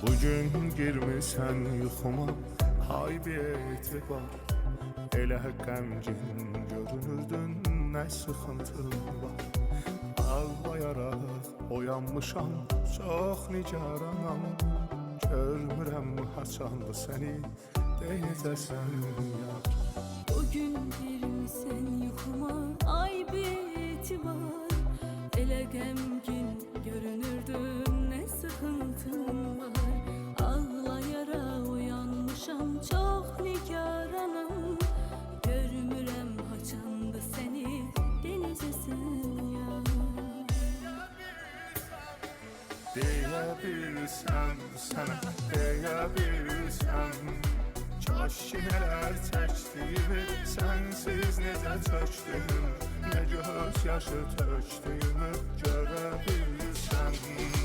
Bugün girmisən yuxuma, hay bir etibar. Elə qəmgin görünürdün, nə sıxıntın var. Ağlayaraq oyanmışam, çox nigaranam. Görmürəm haçandı səni, deyəcəsən yar. Bugün girmisən yuxuma, ay bir etibar. Elə qəmgin görünürdün, nə sıxıntın var. Ağlayaraq uyanmışam, çox nigaranam. Görmürəm haçandı səni, denəcəsən ya. Deyə bilsəm sənə, deyə bilsəm. Kaş ki nələr çəkdiyimi, sənsiz necə çəkdiyim, nə göz yaşı tökdüyümü görə bilsəm.